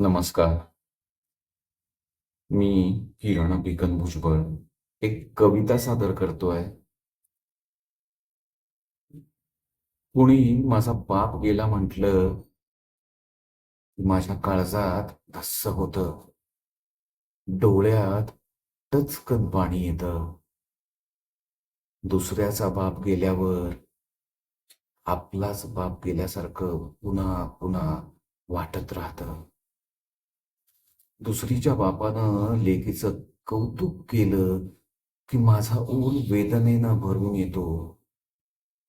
नमस्कार. मी किरण भिकन भुजबळ एक कविता सादर करतोय. कुणी माझा बाप गेला म्हटलं की माझ्या काळजात धस्स होतं. डोळ्यात टचकन पाणी येतं. दुसऱ्याचा बाप गेल्यावर आपलाच बाप गेल्यासारखं पुन्हा पुन्हा वाटत राहतं. दुसरीच्या बापानं लेकीचं कौतुक केलं की माझा ऊर वेदनेनं भरून येतो.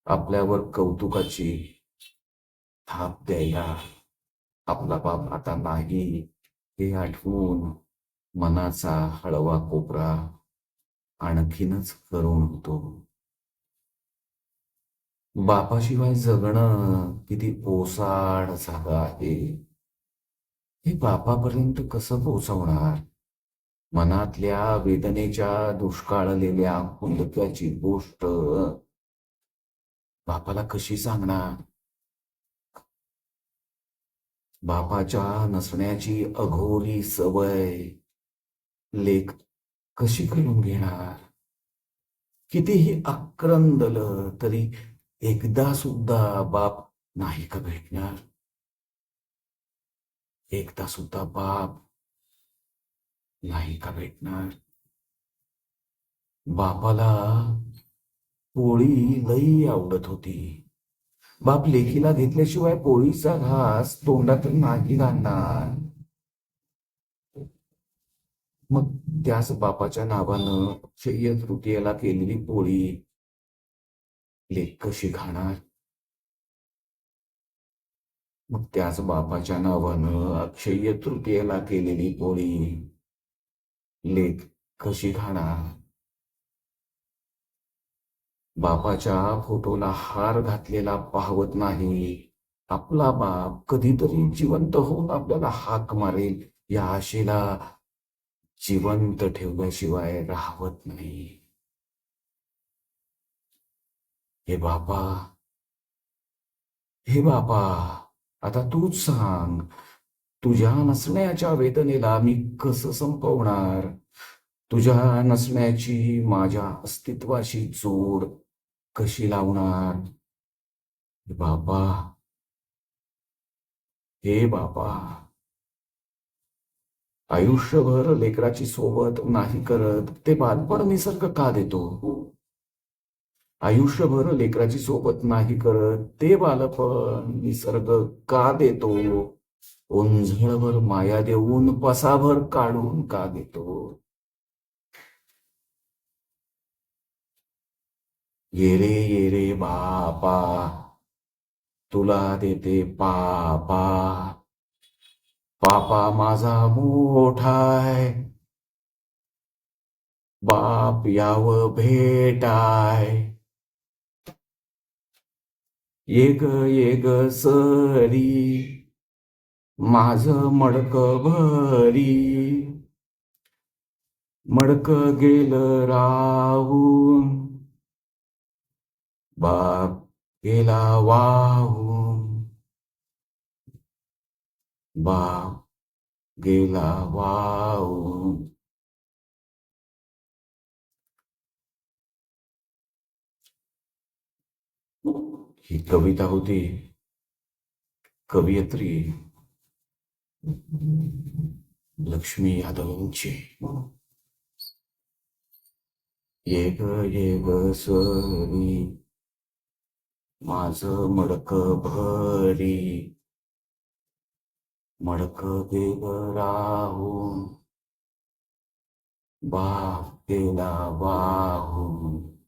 आपल्यावर कौतुकाची थाप द्यायला आपला बाप आता नाही हे आठवून मनाचा हळवा कोपरा आणखीनच करुण होतो. बापाशिवाय जगणं किती ओसाड झालं आहे हे बापापर्यंत कसं पोहोचवणार? मनातल्या वेदनेच्या दुष्काळलेल्या खुंदक्याची गोष्ट बापाला कशी सांगणार? बापाच्या नसण्याची अघोरी सवय लेक कशी करून घेणार? कितीही आक्रंदलं तरी एकदा सुद्धा बाप नाही का भेटणार? एकदा सुद्धा बाप नाही का भेटणार? बापाला पोळी लई आवडत होती. बाप लेकीला घेतल्याशिवाय पोळीचा घास तोंडात नाही घालणार. मग त्याच बापाच्या नावानं अक्षय्य तृतीयेला केलेली पोळी लेक कशी खाणार? मग त्याच बापाच्या नावानं अक्षय्य तृतीयेला केलेली पोळी लेक कशी खाणार? बापाच्या फोटोला हार घातलेला पाहवत नाही. आपला बाप कधीतरी जिवंत होऊन आपल्याला हाक मारेल या आशेला जिवंत ठेवल्याशिवाय राहवत नाही. हे बापा, हे बापा, आता तूच सांग, तुझ्या नसण्याच्या वेदनेला मी कसं संपवणार? तुझ्या नसण्याची माझ्या अस्तित्वाशी जोड कशी लावणार? हे बापा, हे बापा, आयुष्यभर लेकराची सोबत नाही करत ते बालपण निसर्ग का देतो? आयुष्यभर लेकराची सोबत नाही करत ते बालपण निसर्ग का देतो? ओंझळभर माया देऊन पसाभर काढून का देतो? ये रे ये रे बापा, तुला देते पापा. पापा माझा मोठाय, बाप याव भेटाय. ये ग सरी, माझ मडक भरी. मडक गेलं राहून, बाप गेला वाहून. बाप गेला वाहून. ही कविता होती कवयित्री लक्ष्मी यादवांची. ये ग सरी, माझं मडक भरी. मडक गेलं राहून, बाप गेला वाहून.